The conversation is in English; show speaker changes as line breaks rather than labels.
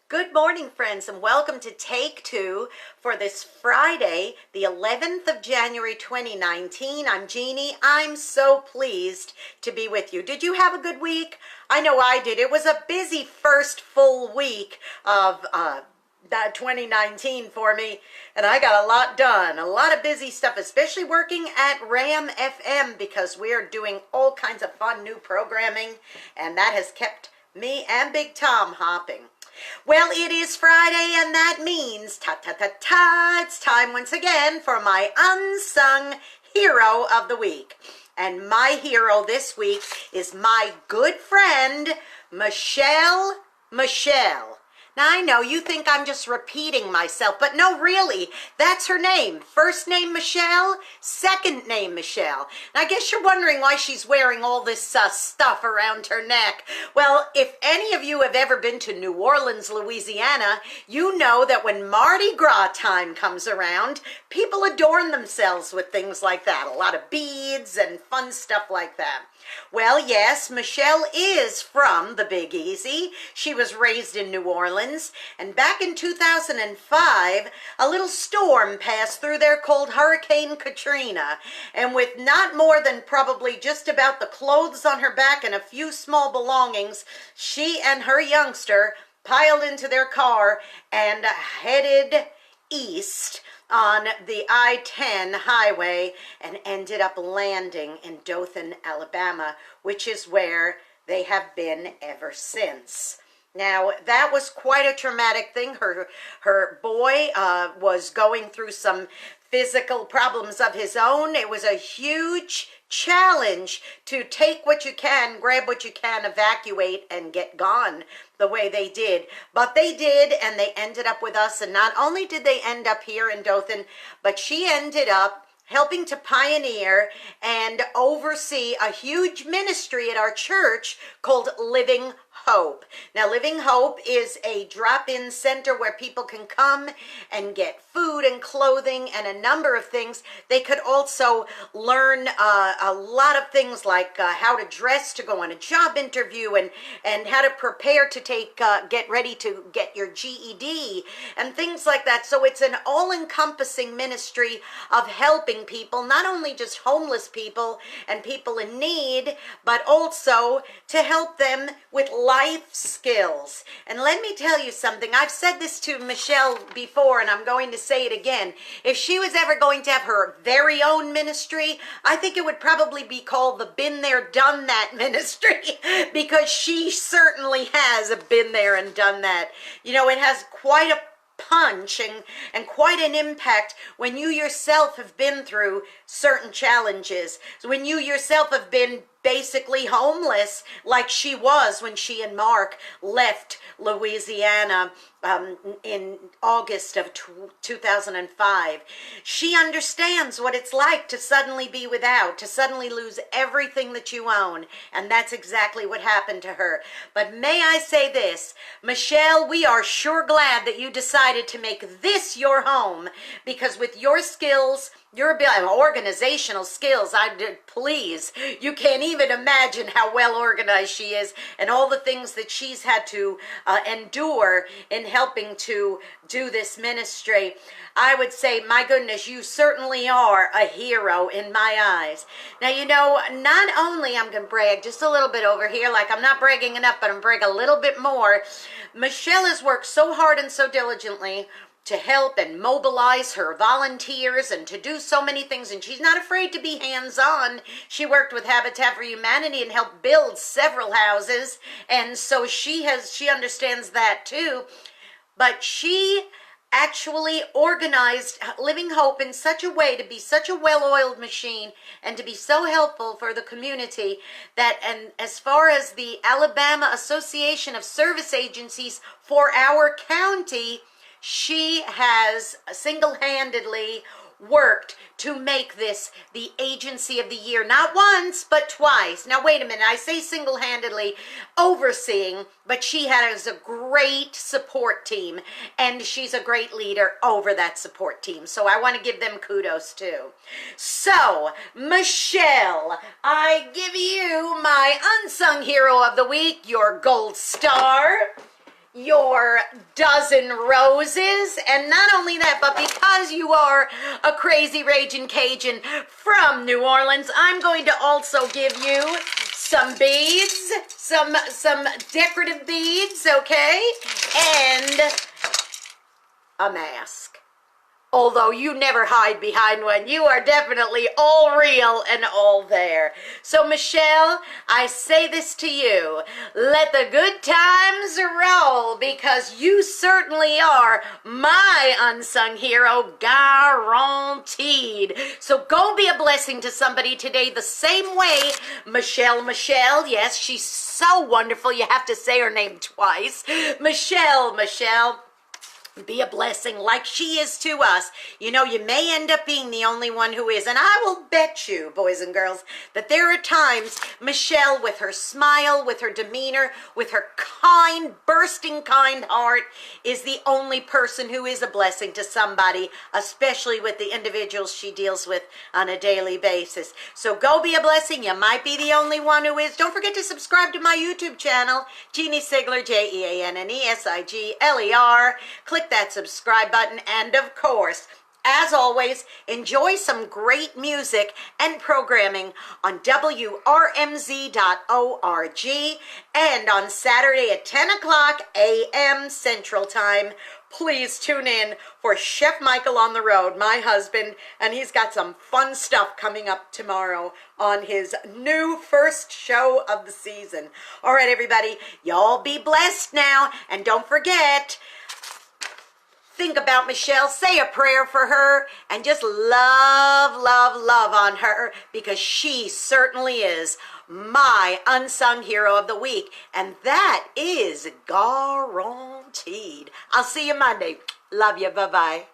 Good morning, friends, and welcome to Take Two for this Friday, the 11th of January, 2019. I'm Jeannie. I'm so pleased to be with you. Did you have a good week? I know I did. It was a busy first full week of 2019 for me, and I got a lot done. A lot of busy stuff, especially working at WRMZ FM because we are doing all kinds of fun new programming, and that has kept me and Big Tom hopping. Well, it is Friday, and that means, it's time once again for my Unsung Hero of the Week. And my hero this week is my good friend, Michelle. Now, I know you think I'm just repeating myself, but no, really, that's her name. First name Michelle, second name Michelle. And I guess you're wondering why she's wearing all this stuff around her neck. Well, if any of you have ever been to New Orleans, Louisiana, you know that when Mardi Gras time comes around, people adorn themselves with things like that. A lot of beads and fun stuff like that. Well, yes, Michelle is from the Big Easy. She was raised in New Orleans, and back in 2005, a little storm passed through there called Hurricane Katrina, and with not more than probably just about the clothes on her back and a few small belongings, she and her youngster piled into their car and headed east on the I-10 highway and ended up landing in Dothan, Alabama, which is where they have been ever since. Now, that was quite a traumatic thing. Her boy was going through some physical problems of his own. It was a huge challenge to take what you can, grab what you can, evacuate, and get gone the way they did. But they did, and they ended up with us. And not only did they end up here in Dothan, but she ended up helping to pioneer and oversee a huge ministry at our church called Living Hope. Now, Living Hope is a drop-in center where people can come and get food and clothing and a number of things. They could also learn a lot of things like how to dress to go on a job interview and how to prepare to get ready to get your GED and things like that. So it's an all-encompassing ministry of helping people, not only just homeless people and people in need, but also to help them with life skills. And let me tell you something. I've said this to Michelle before, and I'm going to say it again. If she was ever going to have her very own ministry, I think it would probably be called the Been There, Done That ministry, because she certainly has been there and done that. You know, it has quite a punch and quite an impact when you yourself have been through certain challenges. So when you yourself have been basically homeless like she was when she and Mark left Louisiana in August of 2005. She understands what it's like to suddenly be without, to suddenly lose everything that you own, and that's exactly what happened to her. But may I say this, Michelle, we are sure glad that you decided to make this your home, because with your skills, your organizational skills, please, you can't even imagine how well organized she is and all the things that she's had to endure in helping to do this ministry. I would say, my goodness, you certainly are a hero in my eyes. Now, you know, not only, I'm going to brag just a little bit over here, like I'm not bragging enough, but I'm bragging a little bit more. Michelle has worked so hard and so diligently to help and mobilize her volunteers and to do so many things, and she's not afraid to be hands-on. She worked with Habitat for Humanity and helped build several houses, and so she understands that too. But she actually organized Living Hope in such a way to be such a well-oiled machine and to be so helpful for the community that, and as far as the Alabama Association of Service Agencies for our county, she has single-handedly worked to make this the agency of the year, not once, but twice. Now, wait a minute. I say single-handedly overseeing, but she has a great support team, and she's a great leader over that support team. So I want to give them kudos, too. So, Michelle, I give you my Unsung Hero of the Week, your gold star. your dozen roses. And not only that, but because you are a crazy raging Cajun from New Orleans, I'm going to also give you some beads, some decorative beads, okay? And a mask. Although you never hide behind one, you are definitely all real and all there. So Michelle, I say this to you, let the good times roll, because you certainly are my unsung hero, guaranteed. So go be a blessing to somebody today the same way Michelle, yes, she's so wonderful, you have to say her name twice. Michelle, be a blessing like she is to us. You know, you may end up being the only one who is. And I will bet you, boys and girls, that there are times Michelle, with her smile, with her demeanor, with her kind, bursting kind heart, is the only person who is a blessing to somebody, especially with the individuals she deals with on a daily basis. So go be a blessing. You might be the only one who is. Don't forget to subscribe to my YouTube channel, Jeanne Sigler, Jeanne Sigler. Click that subscribe button, and of course, as always, enjoy some great music and programming on WRMZ.org, and on Saturday at 10 o'clock a.m. Central Time. Please tune in for Chef Michael on the road, my husband, and he's got some fun stuff coming up tomorrow on his new first show of the season. All right, everybody, y'all be blessed now, and don't forget, think about Michelle, say a prayer for her, and just love on her, because she certainly is my unsung hero of the week, and that is guaranteed. I'll see you Monday. Love you. Bye-bye.